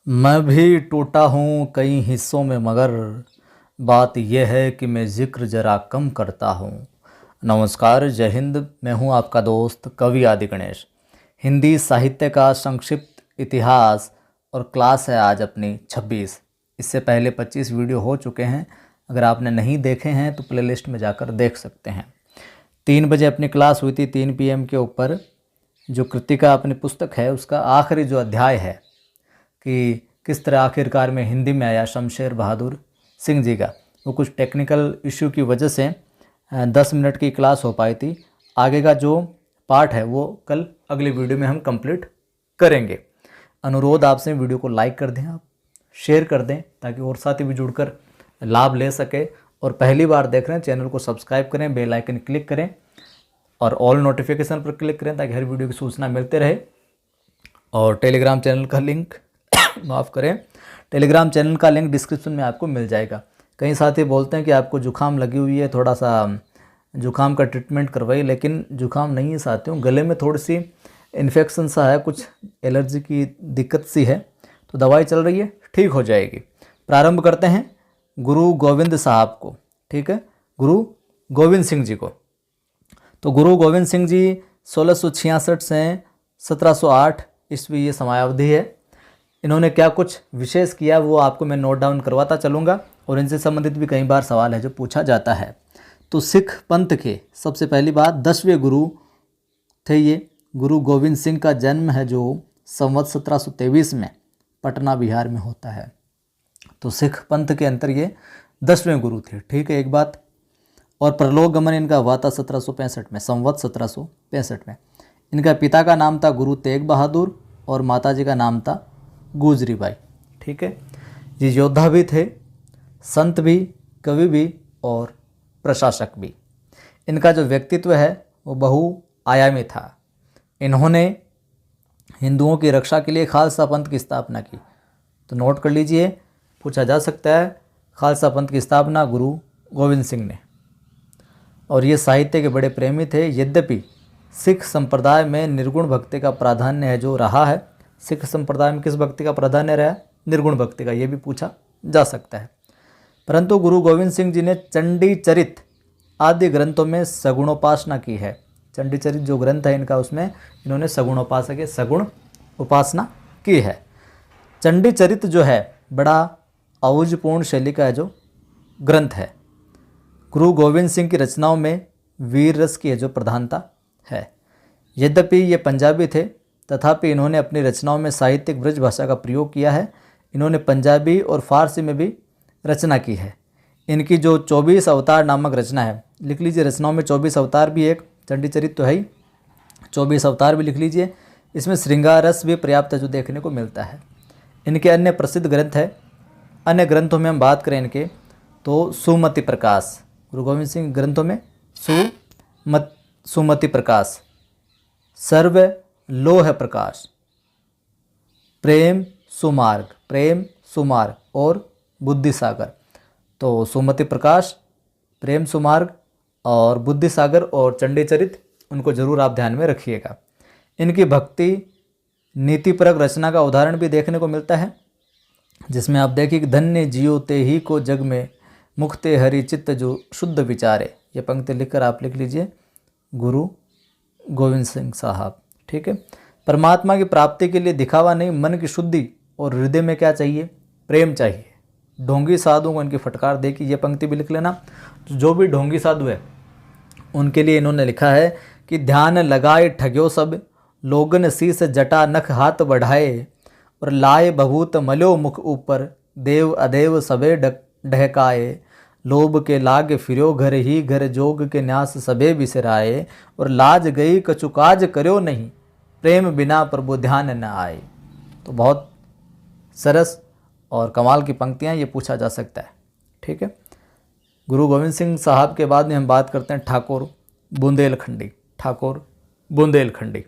मैं भी टूटा हूँ कई हिस्सों में मगर बात यह है कि मैं ज़िक्र ज़रा कम करता हूँ। नमस्कार, जय हिंद। मैं हूँ आपका दोस्त कवि आदि गणेश। हिंदी साहित्य का संक्षिप्त इतिहास और क्लास है आज अपनी 26। इससे पहले 25 वीडियो हो चुके हैं। अगर आपने नहीं देखे हैं तो प्लेलिस्ट में जाकर देख सकते हैं। 3 बजे अपनी क्लास हुई थी 3 PM के ऊपर। जो कृतिका अपनी पुस्तक है उसका आखिरी जो अध्याय है कि किस तरह आखिरकार में हिंदी में आया शमशेर बहादुर सिंह जी का, वो कुछ टेक्निकल इश्यू की वजह से 10 मिनट की क्लास हो पाई थी। आगे का जो पार्ट है वो कल अगले वीडियो में हम कंप्लीट करेंगे। अनुरोध आपसे वीडियो को लाइक कर दें, आप शेयर कर दें ताकि और साथी भी जुड़कर लाभ ले सके। और पहली बार देख रहे हैं चैनल को सब्सक्राइब करें, बेल आइकन क्लिक करें और ऑल नोटिफिकेशन पर क्लिक करें ताकि हर वीडियो की सूचना मिलते रहे। और टेलीग्राम चैनल का लिंक माफ़ करें, टेलीग्राम चैनल का लिंक डिस्क्रिप्शन में आपको मिल जाएगा। कई साथी बोलते हैं कि आपको जुकाम लगी हुई है, थोड़ा सा जुकाम का ट्रीटमेंट करवाइए, लेकिन जुकाम नहीं है साथियों, गले में थोड़ी सी इन्फेक्शन सा है, कुछ एलर्जी की दिक्कत सी है, तो दवाई चल रही है, ठीक हो जाएगी। प्रारंभ करते हैं गुरु गोविंद साहब को, ठीक है, गुरु गोविंद सिंह जी को। तो गुरु गोविंद सिंह जी 1666 से 1708 ईस्वी ये समयावधि है। इन्होंने क्या कुछ विशेष किया वो आपको मैं नोट डाउन करवाता चलूँगा और इनसे संबंधित भी कई बार सवाल है जो पूछा जाता है। तो सिख पंथ के सबसे पहली बात 10वें गुरु थे ये। गुरु गोविंद सिंह का जन्म है जो संवत 1723 में पटना बिहार में होता है। तो सिख पंथ के अंतर ये 10वें गुरु थे, ठीक है, एक बात। और परलोक गमन इनका हुआ था 1765 में, संवत 1765 में। इनका पिता का नाम था गुरु तेग बहादुर और माताजी का नाम था गुजरी बाई, ठीक है। ये योद्धा भी थे, संत भी, कवि भी और प्रशासक भी। इनका जो व्यक्तित्व है वो बहुआयामी था। इन्होंने हिंदुओं की रक्षा के लिए खालसा पंथ की स्थापना की। तो नोट कर लीजिए, पूछा जा सकता है खालसा पंथ की स्थापना गुरु गोविंद सिंह ने। और ये साहित्य के बड़े प्रेमी थे। यद्यपि सिख संप्रदाय में निर्गुण भक्ति का प्राधान्य है जो रहा है। सिख संप्रदाय में किस भक्ति का प्राधान्य रहा? निर्गुण भक्ति का, ये भी पूछा जा सकता है। परंतु गुरु गोविंद सिंह जी ने चंडी चरित आदि ग्रंथों में सगुणोपासना की है। चंडी चरित जो ग्रंथ है इनका, उसमें इन्होंने सगुण उपासना की है। चंडी चरित जो है बड़ा औजपूर्ण शैली का है जो ग्रंथ है। गुरु गोविंद सिंह की रचनाओं में वीर रस की जो प्रधानता है। यद्यपि ये पंजाबी थे तथापि इन्होंने अपनी रचनाओं में साहित्यिक ब्रज भाषा का प्रयोग किया है। इन्होंने पंजाबी और फारसी में भी रचना की है। इनकी जो 24 अवतार नामक रचना है, लिख लीजिए, रचनाओं में 24 अवतार भी एक चंडी चरित तो है ही, 24 अवतार भी लिख लीजिए। इसमें श्रृंगार रस भी पर्याप्त जो देखने को मिलता है। इनके अन्य प्रसिद्ध ग्रंथ है। अन्य ग्रंथों में हम बात करें इनके तो सुमति प्रकाश, गुरु गोविंद सिंह ग्रंथों में सुमति प्रकाश, सर्व लोह प्रकाश, प्रेम सुमार्ग और बुद्धि सागर। तो सुमति प्रकाश, प्रेम सुमार्ग और बुद्धि सागर और चंडी चरित, उनको जरूर आप ध्यान में रखिएगा। इनकी भक्ति नीतिपरक रचना का उदाहरण भी देखने को मिलता है, जिसमें आप देखिए कि धन्य जियो ते ही को जग में, मुक्ते हरि चित्त जो शुद्ध विचारे। ये पंक्ति लिखकर आप लिख लीजिए, गुरु गोविंद सिंह साहब, ठीक है। परमात्मा की प्राप्ति के लिए दिखावा नहीं, मन की शुद्धि और हृदय में क्या चाहिए? प्रेम चाहिए। ढोंगी साधु को इनकी फटकार देखी, ये पंक्ति भी लिख लेना। जो भी ढोंगी साधु है उनके लिए इन्होंने लिखा है कि ध्यान लगाए ठग्यो सब, लोगन शीस जटा नख हाथ बढ़ाए, और लाए भभूत मलो मुख ऊपर, देव अदेव सबे ढहकाए, लोभ के लाग फिरो घर ही घर, जोग के न्यास सबे बिसराए, और लाज गई कछु काज करो नहीं, प्रेम बिना प्रभु ध्यान न आए। तो बहुत सरस और कमाल की पंक्तियां, ये पूछा जा सकता है, ठीक है। गुरु गोविंद सिंह साहब के बाद में हम बात करते हैं ठाकुर बुंदेलखंडी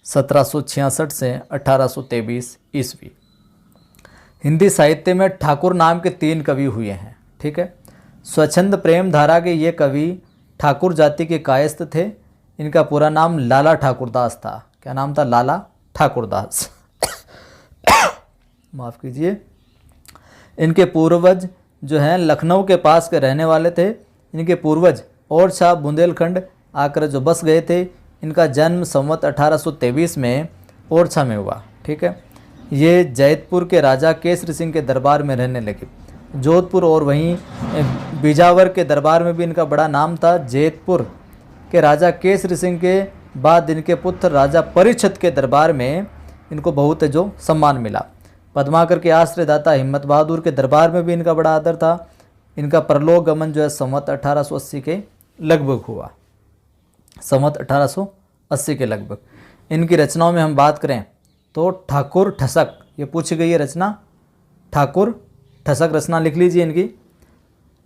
1766 से 1823 ईस्वी। हिंदी साहित्य में ठाकुर नाम के 3 कवि हुए हैं, ठीक है। स्वच्छंद प्रेम धारा के ये कवि ठाकुर जाति के कायस्थ थे। इनका पूरा नाम लाला ठाकुरदास था। क्या नाम था? लाला ठाकुरदास। माफ़ कीजिए, इनके पूर्वज जो हैं लखनऊ के पास के रहने वाले थे। इनके पूर्वज ओरछा बुंदेलखंड आकर जो बस गए थे। इनका जन्म संवत 1823 में ओरछा में हुआ। ठीक है, ये जैतपुर के राजा केसरी सिंह के दरबार में रहने लगे। जोधपुर और वहीं बिजावर के दरबार में भी इनका बड़ा नाम था। जैतपुर के राजा केसरी सिंह के बाद इनके पुत्र राजा परीक्षित के दरबार में इनको बहुत जो सम्मान मिला। पद्माकर के आश्रयदाता हिम्मत बहादुर के दरबार में भी इनका बड़ा आदर था। इनका परलोक गमन जो है संवत 1880 के लगभग हुआ, संवत 1880 के लगभग। इनकी रचनाओं में हम बात करें तो ठाकुर ठसक, ये पूछी गई है रचना, ठाकुर ठसक रचना लिख लीजिए। इनकी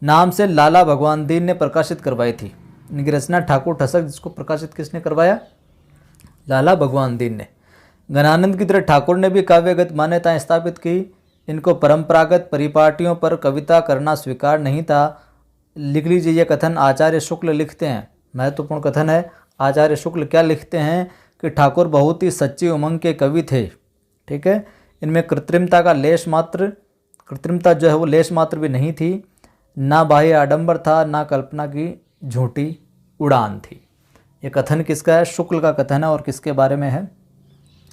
नाम से लाला भगवान दीन ने प्रकाशित करवाई थी। इनकी रचना ठाकुर ठसक, जिसको प्रकाशित किसने करवाया? लाला भगवान दीन ने। गणानंद की तरह ठाकुर ने भी काव्यगत मान्यताएं स्थापित की। इनको परंपरागत परिपाटियों पर कविता करना स्वीकार नहीं था। लिख लीजिए ये कथन आचार्य शुक्ल लिखते हैं, महत्वपूर्ण कथन है। आचार्य शुक्ल क्या लिखते हैं कि ठाकुर बहुत ही सच्ची उमंग के कवि थे। ठीक है, इनमें कृत्रिमता का लेश मात्र, कृत्रिमता जो है वो लेश मात्र भी नहीं थी। ना बाह्य आडंबर था, ना कल्पना की झूठी उड़ान थी। ये कथन किसका है? शुक्ल का कथन है। और किसके बारे में है?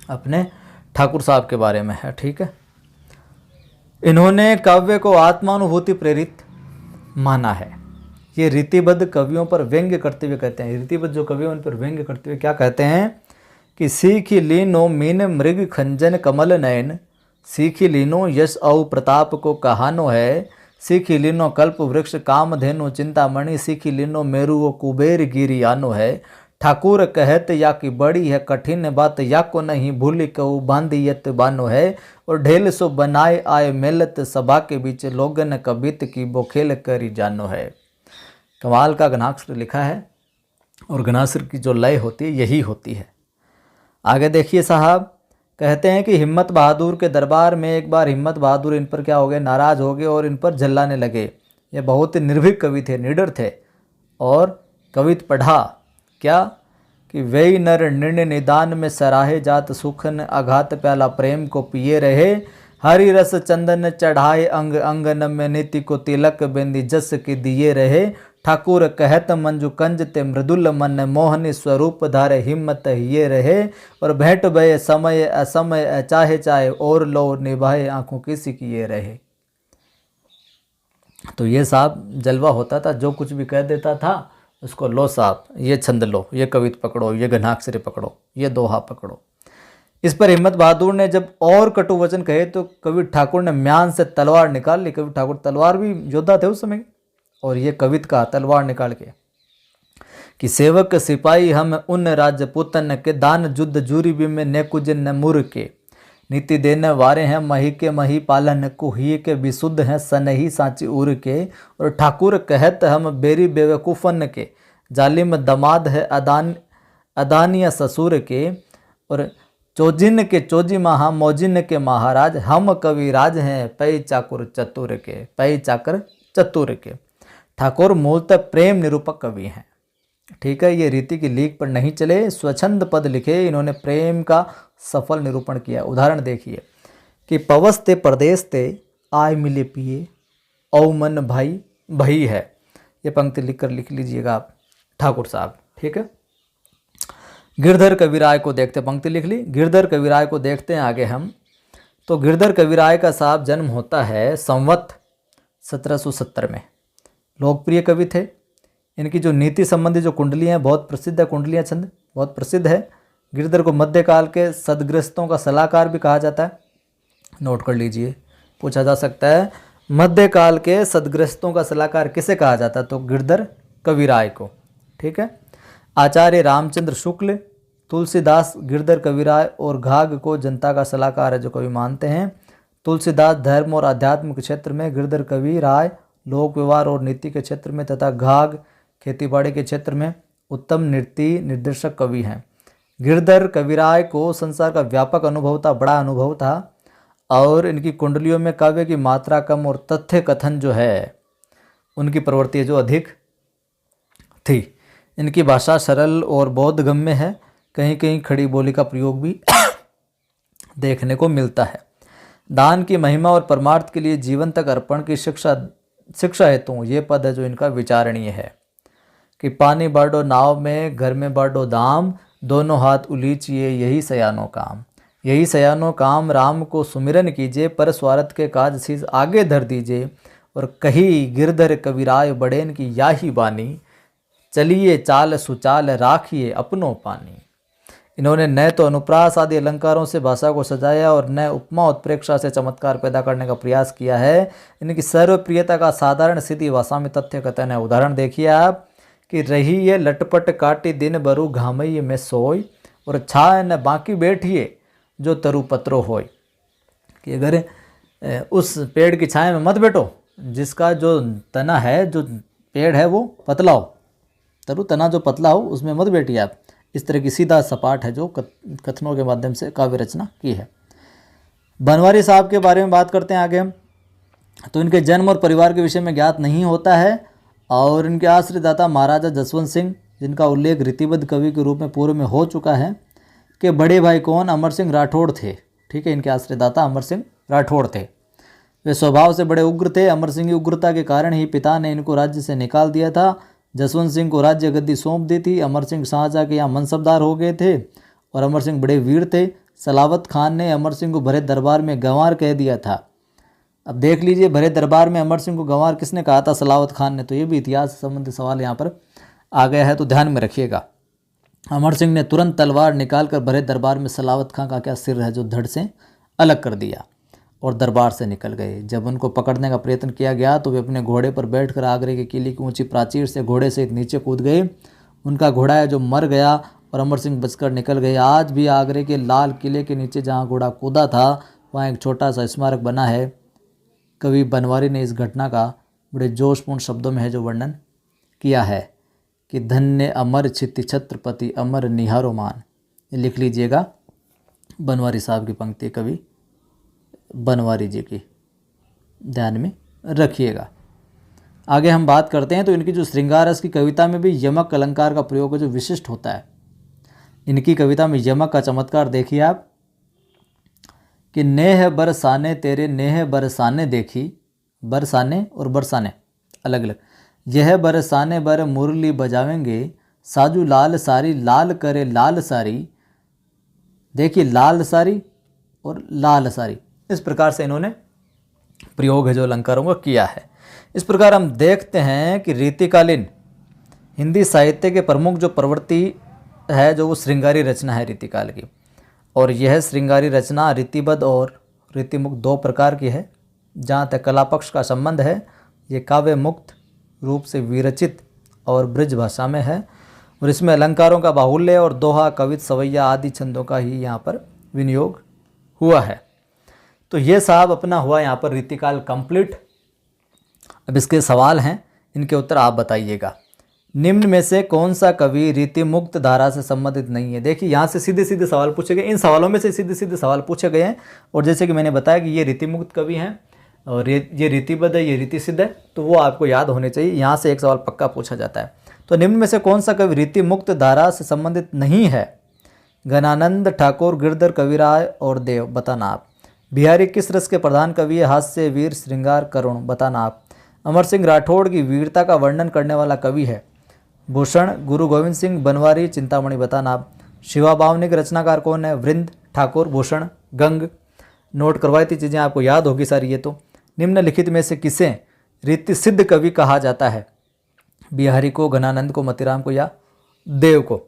अपने ठाकुर साहब के बारे में है। ठीक है, इन्होंने काव्य को आत्मानुभूति प्रेरित माना है। ये रीतिबद्ध कवियों पर व्यंग्य करते हुए कहते हैं, रीतिबद्ध जो कवि उन पर व्यंग्य करते हुए क्या कहते हैं कि सीखी लीनो मीन मृग खंजन कमल नयन, सीखी लीनो यश औ प्रताप को कहानो है, सीखी लीनो कल्प वृक्ष कामधेनु चिंतामणि, सीखी लीनो मेरु वो कुबेर गिरी आनो है। ठाकुर कहत या की बड़ी है कठिन बात, या को नहीं भूली कहू बांधी यत बानो है। और ढेल सो बनाए आए मेलत सभा के बीच, लोगन कबित की बोखेल करी जानो है। कमाल का घनाक्षर लिखा है। और घनाक्षर की जो लय होती है यही होती है। आगे देखिए साहब, कहते हैं कि हिम्मत बहादुर के दरबार में एक बार हिम्मत बहादुर इन पर क्या हो गए? नाराज हो गए और इन पर झल्लाने लगे। ये बहुत ही निर्भीक कवि थे, निडर थे। और कवित पढ़ा क्या कि वही नर निर्णय निदान में सराहे जात, सुखन आघात प्याला प्रेम को पिए रहे, हरि रस चंदन चढ़ाए अंग अंगन में, नीति को तिलक बेंदी जस के दिए रहे। ठाकुर कहत मंजू कंज ते मृदुल मन, मोहनी स्वरूप धारे हिम्मत ये रहे। और भेंट भय समय असमय चाहे चाहे, और लो निभाए आंखों किसी की ये रहे। तो ये साहब जलवा होता था, जो कुछ भी कह देता था उसको लो साहब, ये छंद लो, ये कवित पकड़ो, ये घनाक्षरी पकड़ो, ये दोहा पकड़ो। इस पर हिम्मत बहादुर ने जब और कटु वचन कहे तो कवि ठाकुर ने म्यान से तलवार निकाल ली। कवि ठाकुर तलवार भी योद्धा थे उस समय। और ये कवित का तलवार निकाल के कि सेवक सिपाही हम उन राजपूतन के, दान युद्ध जूरी भी में ने कुछ न मुर के, नीति देने वारे हैं मही के मही पालन को, ही के विशुद्ध हैं सनही सांची उर के। और ठाकुर कहत हम बेरी बेवकूफन के, जालिम दमाद है अदानिया ससुर के। और चोजिन के चोजी महा मौजिन के महाराज, हम कवि राज हैं पै चाकुर चतुर के, पै चाकर चतुर के। ठाकुर मूलतः प्रेम निरूपक कवि हैं। ठीक है, ये रीति की लीक पर नहीं चले, स्वच्छंद पद लिखे। इन्होंने प्रेम का सफल निरूपण किया। उदाहरण देखिए कि पवस ते परदेश ते, आय मिले पिए औ मन भाई भई है। ये पंक्ति लिख लीजिएगा आप ठाकुर साहब। ठीक है, गिरधर कविराय को देखते, पंक्ति लिख ली, गिरधर कविराय को देखते हैं आगे हम। तो गिरधर कविराय का साहब जन्म होता है संवत 1770 में। लोकप्रिय कवि थे। इनकी जो नीति संबंधी जो कुंडलियाँ हैं बहुत प्रसिद्ध है, कुंडलियाँ छंद बहुत प्रसिद्ध है। गिरधर को मध्यकाल के सदग्रस्तों का सलाहकार भी कहा जाता है। नोट कर लीजिए, पूछा जा सकता है मध्यकाल के सदग्रस्तों का सलाहकार किसे कहा जाता है? तो गिरधर कविराय को। ठीक है, आचार्य रामचंद्र शुक्ल, तुलसीदास गिरधर कविराय और घाघ को जनता का सलाहकार है जो कवि मानते हैं। तुलसीदास धर्म और आध्यात्म के क्षेत्र में, गिरधर कविराय लोक व्यवहार और नीति के क्षेत्र में, तथा घाघ खेतीबाड़ी के क्षेत्र में उत्तम नृत्य निर्देशक कवि हैं। गिरधर कविराय को संसार का व्यापक अनुभव था, बड़ा अनुभव था। और इनकी कुंडलियों में काव्य की मात्रा कम और तथ्य कथन जो है उनकी प्रवृत्ति जो अधिक थी। इनकी भाषा सरल और बोधगम्य है। कहीं कहीं खड़ी बोली का प्रयोग भी देखने को मिलता है। दान की महिमा और परमार्थ के लिए जीवन तक अर्पण की शिक्षा हेतु ये पद है जो इनका विचारणीय है कि पानी बांटो नाव में, घर में बांटो दाम, दोनों हाथ उलीचिए यही सयानो काम। यही सयानो काम राम को सुमिरन कीजिए, पर स्वार्थ के काज शीस आगे धर दीजिए। और कही गिरधर कविराय बड़ेन की याही बानी, चलिए चाल सुचाल राखिए अपनों पानी। इन्होंने न तो अनुप्रास आदि अलंकारों से भाषा को सजाया और न उपमा उत्प्रेक्षा से चमत्कार पैदा करने का प्रयास किया है। इनकी सर्वप्रियता का साधारण सीधी भाषा में तथ्य कथन है। उदाहरण देखिए आप कि रही ये लटपट काटी दिन बरु घामई में सोई, और छाए न बाकी बैठिए जो तरु पत्रो होय। कि अगर उस पेड़ की छाया में मत बैठो जिसका जो तना है, जो पेड़ है वो पतला हो, तरु तना जो पतला हो उसमें मत बैठिए आप। इस तरह की सीधा सपाट है जो कथनों के माध्यम से काव्य रचना की है। बनवारी साहब के बारे में बात करते हैं आगे हम। तो इनके जन्म और परिवार के विषय में ज्ञात नहीं होता है, और इनके आश्रयदाता महाराजा जसवंत सिंह, जिनका उल्लेख रीतिबद्ध कवि के रूप में पूर्व में हो चुका है, के बड़े भाई कौन अमर सिंह राठौड़ थे। ठीक है, इनके आश्रयदाता अमर सिंह राठौड़ थे। वे स्वभाव से बड़े उग्र थे। अमर सिंह की उग्रता के कारण ही पिता ने इनको राज्य से निकाल दिया था। जसवंत सिंह को राज्य गद्दी सौंप दी थी। अमर सिंह शाहजहाँ के यहाँ मनसबदार हो गए थे और अमर सिंह बड़े वीर थे। सलावत खान ने अमर सिंह को भरे दरबार में गंवार कह दिया था। अब देख लीजिए, भरे दरबार में अमर सिंह को गंवार किसने कहा था? सलावत खान ने। तो ये भी इतिहास से संबंधित सवाल यहाँ पर आ गया है, तो ध्यान में रखिएगा। अमर सिंह ने तुरंत तलवार निकालकर भरे दरबार में सलावत खान का क्या सिर है जो धड़ से अलग कर दिया और दरबार से निकल गए। जब उनको पकड़ने का प्रयत्न किया गया तो वे अपने घोड़े पर बैठकर आगरे के किले की ऊंची प्राचीर से घोड़े से नीचे कूद गए। उनका घोड़ा है जो मर गया और अमर सिंह बचकर निकल गए। आज भी आगरे के लाल किले के नीचे जहाँ घोड़ा कूदा था वहाँ एक छोटा सा स्मारक बना है। कवि बनवारी ने इस घटना का बड़े जोशपूर्ण शब्दों में है जो वर्णन किया है कि धन्य अमर छिति छत्रपति अमर निहारो मान। लिख लीजिएगा, बनवारी साहब की पंक्ति कवि बनवारी जी की, ध्यान में रखिएगा। आगे हम बात करते हैं तो इनकी जो श्रृंगार रस की कविता में भी यमक अलंकार का प्रयोग है जो विशिष्ट होता है। इनकी कविता में यमक का चमत्कार देखिए आप कि नेह बरसाने तेरे नेह बरसाने देखी, बरसाने और बरसाने अलग अलग। यह बरसाने बर मुरली बजावेंगे, साजू लाल सारी लाल करे लाल सारी। देखिए, लाल सारी और लाल सारी, इस प्रकार से इन्होंने प्रयोग है जो अलंकारों का किया है। इस प्रकार हम देखते हैं कि रीतिकालीन हिंदी साहित्य के प्रमुख जो प्रवृत्ति है जो वो श्रृंगारी रचना है रीतिकाल की। और यह श्रृंगारी रचना रीतिबद्ध और रीतिमुक्त दो प्रकार की है। जहाँ तक कला पक्ष का संबंध है, ये काव्य मुक्त रूप से विरचित और ब्रज भाषा में है, और इसमें अलंकारों का बाहुल्य और दोहा, कवित, सवैया आदि छंदों का ही यहाँ पर विनियोग हुआ है। तो ये साहब अपना हुआ यहाँ पर रीतिकाल कंप्लीट। अब इसके सवाल हैं, इनके उत्तर आप बताइएगा। निम्न में से कौन सा कवि रीति मुक्त धारा से संबंधित नहीं है? देखिए, यहाँ से सीधे सीधे सवाल पूछे गए, इन सवालों में से सीधे सीधे सवाल पूछे गए हैं। और जैसे कि मैंने बताया कि ये रीति मुक्त कवि हैं और ये रीतिबद्ध है, ये रीति सिद्ध है, तो वो आपको याद होने चाहिए। यहाँ से एक सवाल पक्का पूछा जाता है। तो निम्न में से कौन सा कवि रीति मुक्त धारा से संबंधित नहीं है? घनानंद ठाकुर, गिरधर कविराय और देव, बताना आप। बिहारी किस रस के प्रधान कवि है? हास्य, वीर, श्रृंगार, करुण, बताना आप। अमर सिंह राठौड़ की वीरता का वर्णन करने वाला कवि है? भूषण, गुरु गोविंद सिंह, बनवारी, चिंतामणि, बताना आप। शिवा बावनी के रचनाकार कौन है? वृंद, ठाकुर, भूषण, गंग। नोट करवाई थी चीज़ें, आपको याद होगी सारी ये तो। निम्नलिखित में से किसे रीति सिद्ध कवि कहा जाता है? बिहारी को, घनानंद को, मतीराम को या देव को?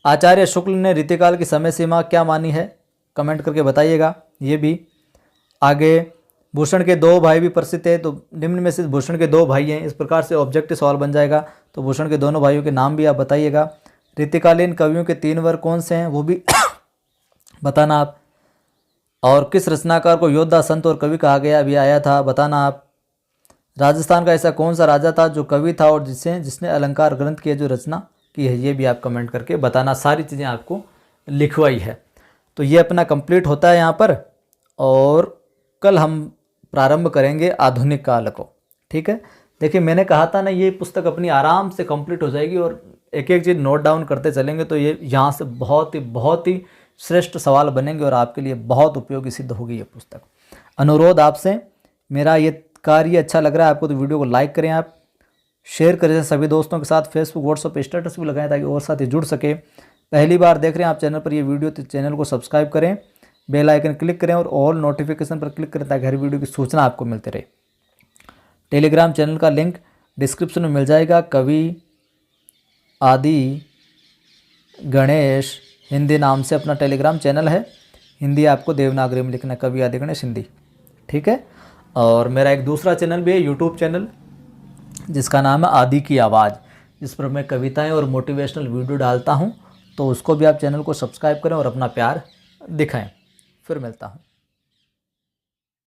आचार्य शुक्ल ने रीतिकाल की समय सीमा क्या मानी है? कमेंट करके बताइएगा। ये भी आगे भूषण के दो भाई भी प्रसिद्ध है, तो निम्न में से भूषण के दो भाई हैं, इस प्रकार से ऑब्जेक्टिव सवाल बन जाएगा। तो भूषण के दोनों भाइयों के नाम भी आप बताइएगा। रीतिकालीन कवियों के 3 वर्ग कौन से हैं वो भी बताना आप। और किस रचनाकार को योद्धा, संत और कवि कहा गया, अभी आया था, बताना आप। राजस्थान का ऐसा कौन सा राजा था जो कवि था और जिसने अलंकार ग्रंथ की जो रचना की है, ये भी आप कमेंट करके बताना। सारी चीज़ें आपको लिखवाई है। तो ये अपना कंप्लीट होता है यहाँ पर, और कल हम प्रारंभ करेंगे आधुनिक काल को। ठीक है, देखिए मैंने कहा था ना, ये पुस्तक अपनी आराम से कंप्लीट हो जाएगी और एक एक चीज़ नोट डाउन करते चलेंगे तो ये यहाँ से बहुत ही श्रेष्ठ सवाल बनेंगे और आपके लिए बहुत उपयोगी सिद्ध होगी ये पुस्तक। अनुरोध आपसे, मेरा ये कार्य अच्छा लग रहा है आपको तो वीडियो को लाइक करें, आप शेयर करें सभी दोस्तों के साथ, फेसबुक व्हाट्सएप स्टेटस भी लगाएं ताकि और साथी जुड़ सके। पहली बार देख रहे हैं आप चैनल पर ये वीडियो तो चैनल को सब्सक्राइब करें, बेल आइकन क्लिक करें और ऑल नोटिफिकेशन पर क्लिक करें ताकि हर वीडियो की सूचना आपको मिलती रहे। टेलीग्राम चैनल का लिंक डिस्क्रिप्शन में मिल जाएगा। कवि आदि गणेश हिंदी नाम से अपना टेलीग्राम चैनल है। हिंदी आपको देवनागरी में लिखना, कवि आदि गणेश हिंदी, ठीक है। और मेरा एक दूसरा चैनल भी है, यूट्यूब चैनल, जिसका नाम है आदि की आवाज़, जिस पर मैं कविताएं और मोटिवेशनल वीडियो डालता हूं। तो उसको भी आप चैनल को सब्सक्राइब करें और अपना प्यार दिखाएं। फिर मिलता हूं।